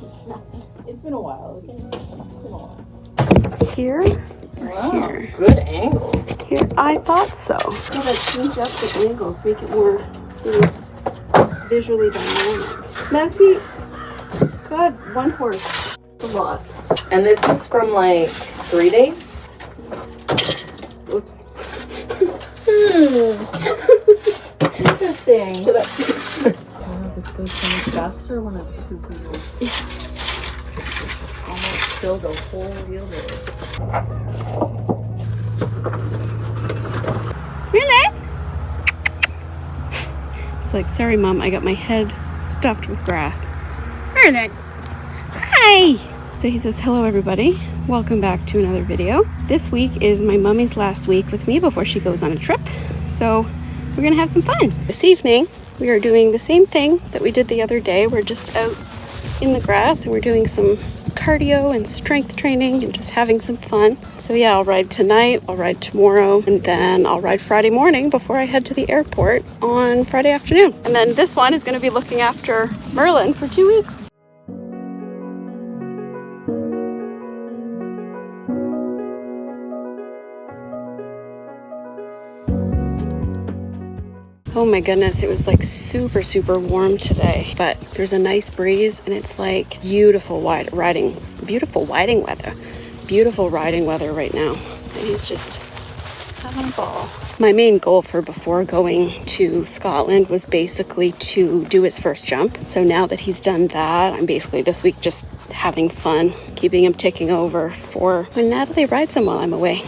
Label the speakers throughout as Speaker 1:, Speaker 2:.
Speaker 1: It's been a while. It's been a while.
Speaker 2: Here?
Speaker 1: Wow,
Speaker 2: here?
Speaker 1: good angle.
Speaker 2: Here, I thought so. Gotta change up the angles, make it more, you know, visually dynamic. Massey, God, one horse. It's a lot.
Speaker 1: And this is from like 3 days?
Speaker 2: Whoops.
Speaker 1: Interesting. This goes so much faster when it's 2 people. Almost filled the whole wheelbarrow.
Speaker 2: Merlin! It's like, sorry, Mom, I got my head stuffed with grass. Merlin! Hi! So he says, hello, everybody. Welcome back to another video. This week is my mummy's last week with me before she goes on a trip. So we're gonna have some fun. This evening, we are doing the same thing that we did the other day. We're just out in the grass and we're doing some cardio and strength training and just having some fun. So yeah, I'll ride tonight, I'll ride tomorrow, and then I'll ride Friday morning before I head to the airport on Friday afternoon. And then this one is gonna be looking after Merlin for 2 weeks. Oh my goodness, it was like super warm today, but there's a nice breeze and it's like beautiful riding weather right now. And he's just having a ball. My main goal for before going to Scotland was basically to do his first jump. So now that he's done that, I'm basically this week just having fun, keeping him ticking over for when Natalie rides him while I'm away.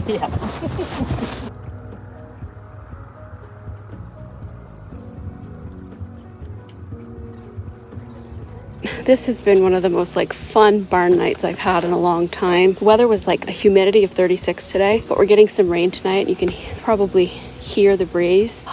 Speaker 1: Yeah.
Speaker 2: This has been one of the most like fun barn nights I've had in a long time. The weather was like a humidity of 36 today, but we're getting some rain tonight. You can probably hear the breeze.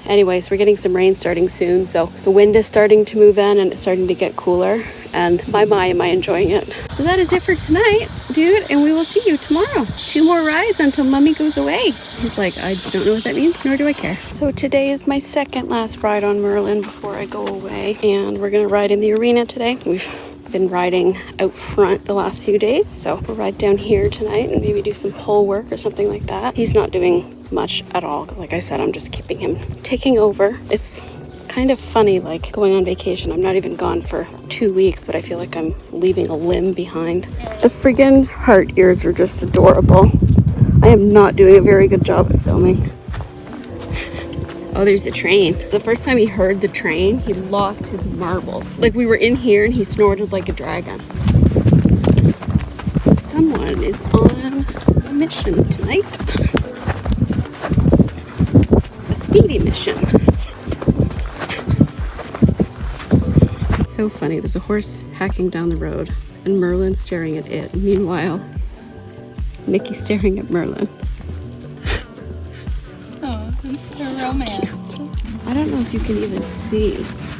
Speaker 2: Anyways, we're getting some rain starting soon, so the wind is starting to move in and it's starting to get cooler, and am I enjoying it. So that is it for tonight, dude, and we will see you tomorrow. 2 more rides until Mummy goes away. He's like, I don't know what that means, nor do I care. So today is my second last ride on Merlin before I go away, and we're gonna ride in the arena today. We've been riding out front the last few days, so we'll ride down here tonight and maybe do some pole work or something like that. He's not doing much at all. Like I said, I'm just keeping him taking over. It's kind of funny, like going on vacation. I'm not even gone for 2 weeks, but I feel like I'm leaving a limb behind. The friggin' heart ears are just adorable. I am not doing a very good job at filming. Oh, there's the train. The first time he heard the train, he lost his marbles. Like, we were in here and he snorted like a dragon. Someone is on a mission tonight. A speedy mission. It's so funny. There's a horse hacking down the road and Merlin staring at it. Meanwhile, Mickey's staring at Merlin.
Speaker 3: Oh, that's so romance.
Speaker 2: Cute. I don't know if you can even see,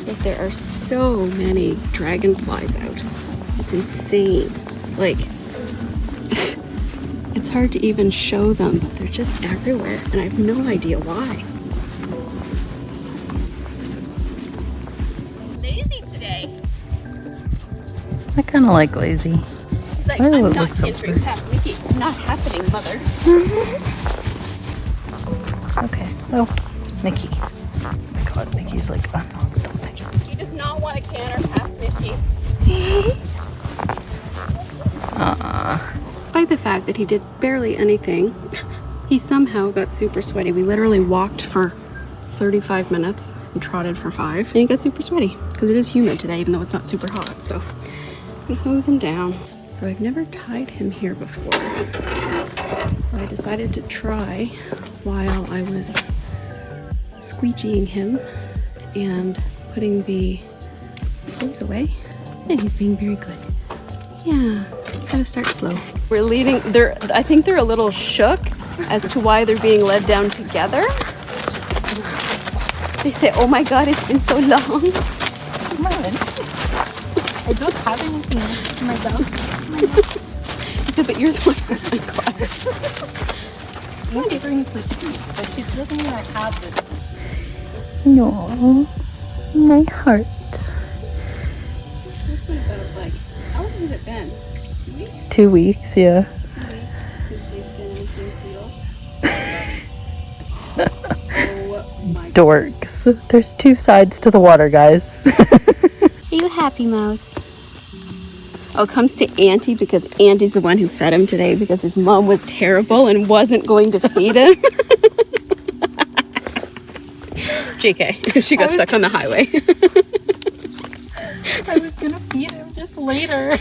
Speaker 2: but there are so many dragonflies out. It's insane. Like, it's hard to even show them, but they're just everywhere, and I have no idea why.
Speaker 3: Lazy today.
Speaker 1: I kind of like lazy.
Speaker 3: He's like,
Speaker 1: Oh,
Speaker 3: I'm
Speaker 1: it
Speaker 3: not
Speaker 1: looks so
Speaker 3: entering past Mickey. Not happening, mother.
Speaker 1: Okay. Well, Mickey. Oh my God, Mickey's like a non-stop thing.
Speaker 3: He does not want to canter past Mickey.
Speaker 2: Despite the fact that he did barely anything, he somehow got super sweaty. We literally walked for 35 minutes and trotted for 5, and he got super sweaty because it is humid today, even though it's not super hot. So I'm gonna hose him down. So I've never tied him here before, so I decided to try while I was squeegeeing him and putting the hose away, and he's being very good. Yeah, gotta start slow. We're leading. I think they're a little shook as to why they're being led down together. They say, oh my god, it's been so long.
Speaker 1: Merlin, I don't have anything in my belt.
Speaker 2: But you're the one. Oh my god.
Speaker 1: I'm giving some tea, but she doesn't even have this. No, my heart.
Speaker 2: How long has it been?
Speaker 1: 2 weeks, yeah. Dorks. There's two sides to the water, guys.
Speaker 2: Are you happy, Mouse? Oh, it comes to Auntie because Auntie's the one who fed him today because his mom was terrible and wasn't going to feed him. JK, she got stuck on the highway.
Speaker 1: I was gonna feed him just later.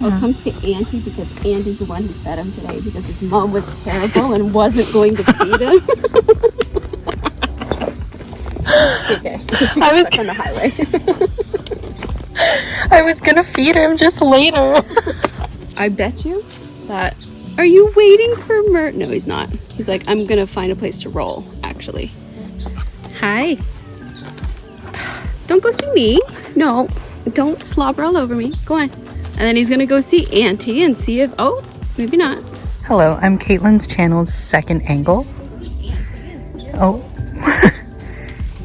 Speaker 2: Oh, it comes to Auntie because Auntie's the one who fed him today because his mom was terrible and wasn't going to feed him. JK, she got stuck on the highway.
Speaker 1: I was gonna feed him just later.
Speaker 2: I bet you that. Are you waiting for No, he's not. He's like, I'm gonna find a place to roll, actually. Hi. Don't go see me. No, don't slobber all over me. Go on. And then he's gonna go see Auntie and see if, oh, maybe not.
Speaker 1: Hello, I'm Kaitlyn's channel's second angle. Oh.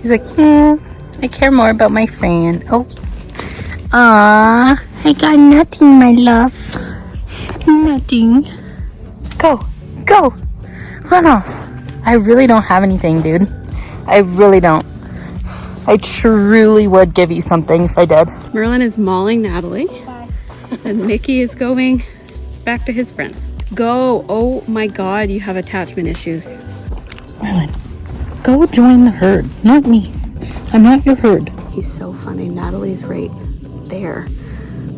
Speaker 1: He's like, I care more about my fan. Oh. Aww, I got nothing, my love. Nothing. Go, go, run off. I really don't have anything, dude. I really don't. I truly would give you something if I did.
Speaker 2: Merlin is mauling Natalie. Bye. And Mickey is going back to his friends. Go. Oh my god, you have attachment issues.
Speaker 1: Merlin, go join the herd, not me. I'm not your herd.
Speaker 2: He's so funny. Natalie's right there.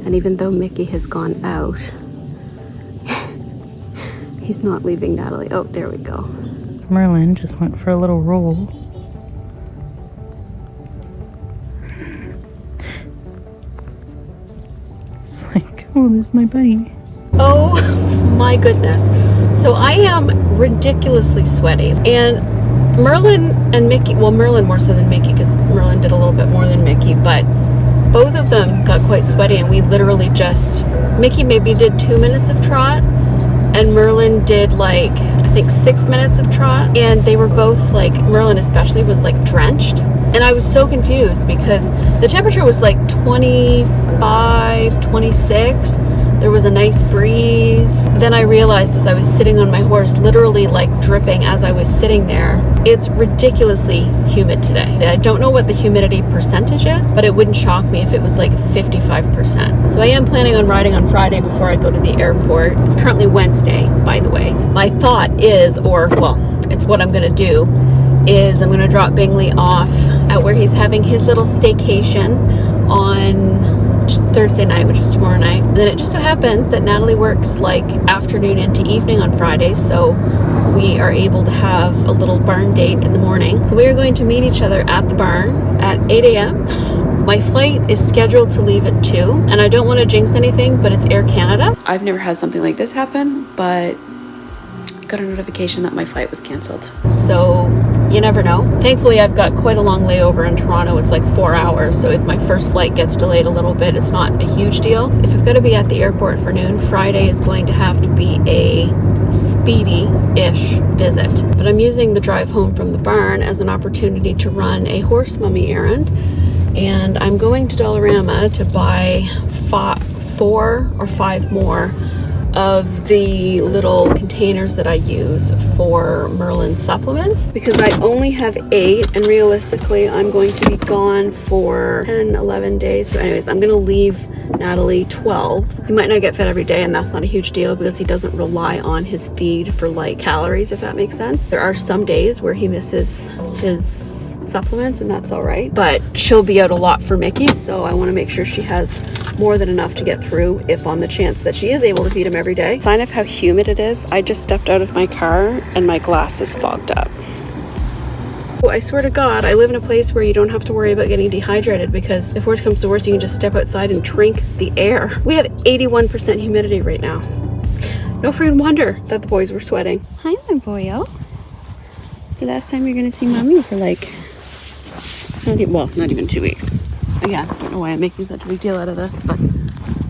Speaker 2: And even though Mickey has gone out, he's not leaving Natalie. Oh, there we go.
Speaker 1: Merlin just went for a little roll. It's like, oh, this is my buddy.
Speaker 2: Oh my goodness. So I am ridiculously sweaty. And Merlin and Mickey, well, Merlin more so than Mickey because Merlin did a little bit more than Mickey, but both of them got quite sweaty and we literally just, Mickey maybe did 2 minutes of trot and Merlin did like, I think 6 minutes of trot, and they were both like, Merlin especially was like drenched. And I was so confused because the temperature was like 25, 26. There was a nice breeze. Then I realized as I was sitting on my horse, literally like dripping as I was sitting there, it's ridiculously humid today. I don't know what the humidity percentage is, but it wouldn't shock me if it was like 55%. So I am planning on riding on Friday before I go to the airport. It's currently Wednesday, by the way. My thought is, or well, it's what I'm gonna do, is I'm gonna drop Bingley off at where he's having his little staycation on Thursday night, which is tomorrow night. And then it just so happens that Natalie works like afternoon into evening on Fridays, so we are able to have a little barn date in the morning. So we are going to meet each other at the barn at 8 a.m. My flight is scheduled to leave at 2, and I don't want to jinx anything, but it's Air Canada. I've never had something like this happen, but got a notification that my flight was canceled. So you never know. Thankfully, I've got quite a long layover in Toronto. It's like 4 hours. So if my first flight gets delayed a little bit, it's not a huge deal. If I've got to be at the airport for noon, Friday is going to have to be a speedy-ish visit. But I'm using the drive home from the barn as an opportunity to run a horse mummy errand. And I'm going to Dollarama to buy 4 or 5 more of the little containers that I use for Merlin supplements because I only have 8 and realistically I'm going to be gone for 10, 11 days. So anyways, I'm going to leave Natalie 12. He might not get fed every day and that's not a huge deal because he doesn't rely on his feed for like calories, if that makes sense. There are some days where he misses his supplements and that's all right, but she'll be out a lot for Mickey, so I want to make sure she has more than enough to get through if on the chance that she is able to feed him every day. Sign of how humid it is, I just stepped out of my car and my glass is fogged up. Oh, I swear to God, I live in a place where you don't have to worry about getting dehydrated because if worse comes to worse, you can just step outside and drink the air. We have 81% humidity right now. No freaking wonder that the boys were sweating. Hi, my boyo. So last time you're gonna see mommy for like, not even 2 weeks. Again, I don't know why I'm making such a big deal out of this, but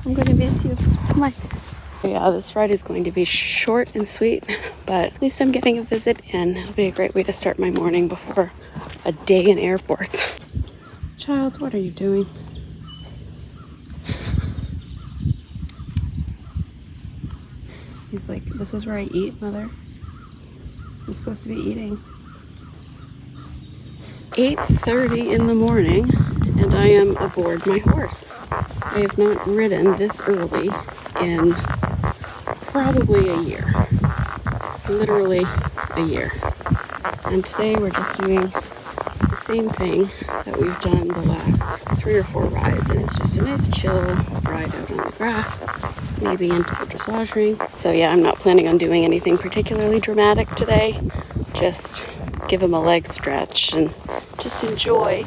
Speaker 2: I'm gonna miss you. Come on. Yeah, this ride is going to be short and sweet, but at least I'm getting a visit and it'll be a great way to start my morning before a day in airports. Child, what are you doing? He's like, this is where I eat, mother. I'm supposed to be eating. 8:30 in the morning and I am aboard my horse. I have not ridden this early in probably a year. Literally a year. And today we're just doing the same thing that we've done the last 3 or 4 rides, and it's just a nice chill ride out on the grass, maybe into the dressage ring. So yeah, I'm not planning on doing anything particularly dramatic today. Just give him a leg stretch and just enjoy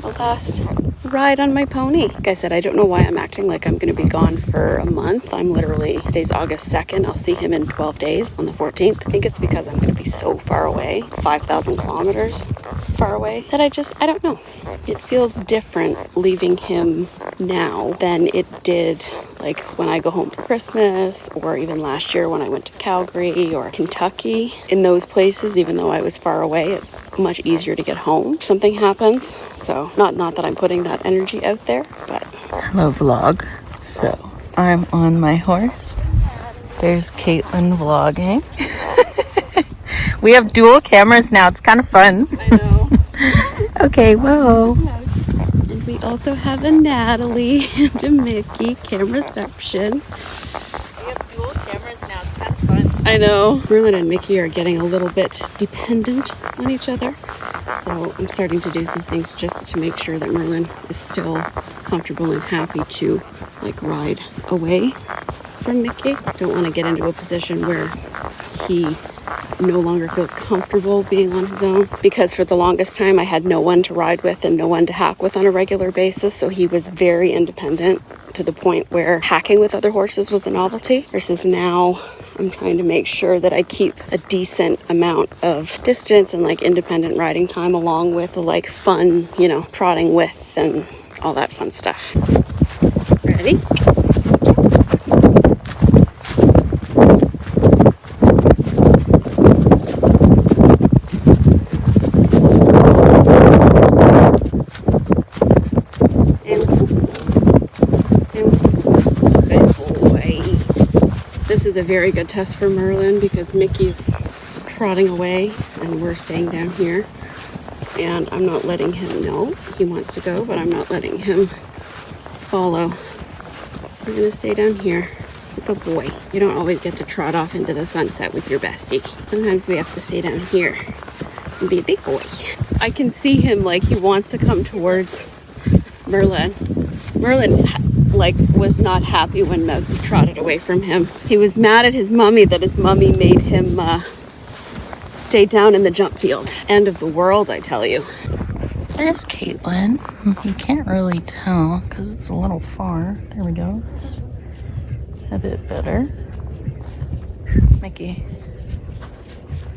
Speaker 2: the last ride on my pony. Like I said, I don't know why I'm acting like I'm going to be gone for a month. I'm literally, today's August 2nd. I'll see him in 12 days on the 14th. I think it's because I'm going to be so far away, 5,000 kilometers far away, that I don't know. It feels different leaving him now than it did like when I go home for Christmas, or even last year when I went to Calgary or Kentucky. In those places, even though I was far away, it's much easier to get home if something happens. So not that I'm putting that energy out there, but
Speaker 1: Hello vlog. So I'm on my horse. There's Kaitlyn vlogging. We have dual cameras now. It's kind of fun.
Speaker 2: I know.
Speaker 1: Okay, whoa.
Speaker 2: And we also have a Natalie and a Mickey camera reception.
Speaker 1: We have dual cameras now. It's kind of fun.
Speaker 2: I know. Merlin and Mickey are getting a little bit dependent on each other. So I'm starting to do some things just to make sure that Merlin is still comfortable and happy to like ride away from Mickey. Don't want to get into a position where he no longer feels comfortable being on his own, because for the longest time I had no one to ride with and no one to hack with on a regular basis. So he was very independent to the point where hacking with other horses was a novelty, versus now I'm trying to make sure that I keep a decent amount of distance and like independent riding time, along with the like fun, you know, trotting with and all that fun stuff. Ready? This is a very good test for Merlin because Mickey's trotting away and we're staying down here, and I'm not letting him know he wants to go, but I'm not letting him follow. We're gonna stay down here. It's a good boy. You don't always get to trot off into the sunset with your bestie. Sometimes we have to stay down here and be a big boy. I can see him like he wants to come towards Merlin. Merlin like was not happy when Mousy trotted away from him. He was mad at his mummy that his mummy made him stay down in the jump field. End of the world, I tell you.
Speaker 1: There's Kaitlyn. You can't really tell because it's a little far. There we go. It's a bit better. Mickey.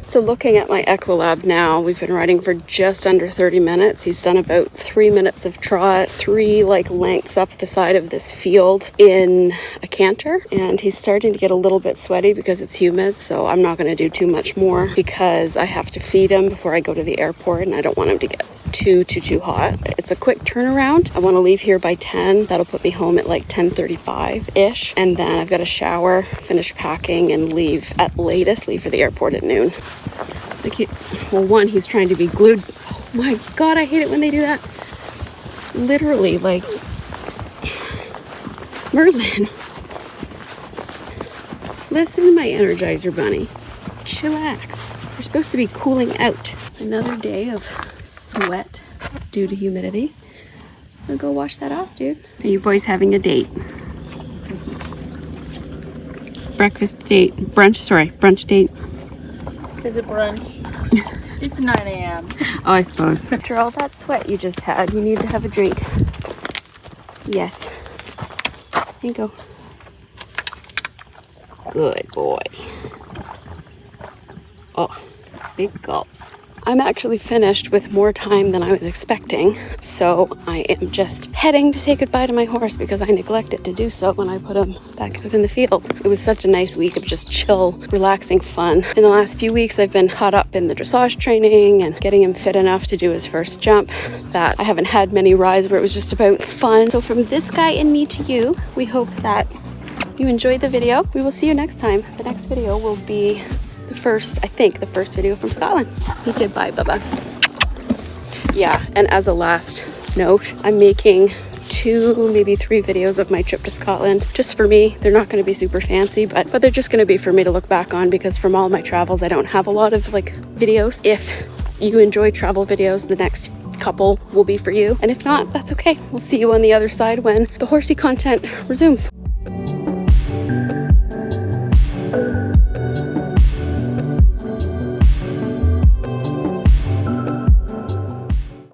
Speaker 2: So looking at my Equilab now, we've been riding for just under 30 minutes. He's done about 3 minutes of trot, 3 like lengths up the side of this field in a canter. And he's starting to get a little bit sweaty because it's humid. So I'm not going to do too much more because I have to feed him before I go to the airport and I don't want him to get too hot. It's a quick turnaround. I want to leave here by 10. That'll put me home at like 10:35-ish. And then I've got to shower, finish packing, and leave at latest, leave for the airport at noon. Like one, he's trying to be glued. Oh my God, I hate it when they do that. Literally, like, Merlin. Listen to my Energizer bunny. Chillax. You're supposed to be cooling out. Another day of sweat due to humidity. I'll go wash that off, dude. Are you boys having a date? Breakfast date. Brunch date.
Speaker 1: Is it brunch? It's 9 a.m.
Speaker 2: Oh, I suppose. After all that sweat you just had, you need to have a drink. Yes. Here you go. Good boy. Oh, big gulps. I'm actually finished with more time than I was expecting, so I am just heading to say goodbye to my horse because I neglected to do so when I put him back out in the field. It was such a nice week of just chill, relaxing fun. In the last few weeks, I've been caught up in the dressage training and getting him fit enough to do his first jump that I haven't had many rides where it was just about fun. So from this guy and me to you, we hope that you enjoyed the video. We will see you next time. The next video will be the first video from Scotland. He said bye, Bubba. Yeah, and as a last note, I'm making 2, maybe 3 videos of my trip to Scotland just for me. They're not going to be super fancy, but they're just going to be for me to look back on because from all my travels, I don't have a lot of like videos. If you enjoy travel videos, the next couple will be for you. And if not, that's okay. We'll see you on the other side when the horsey content resumes.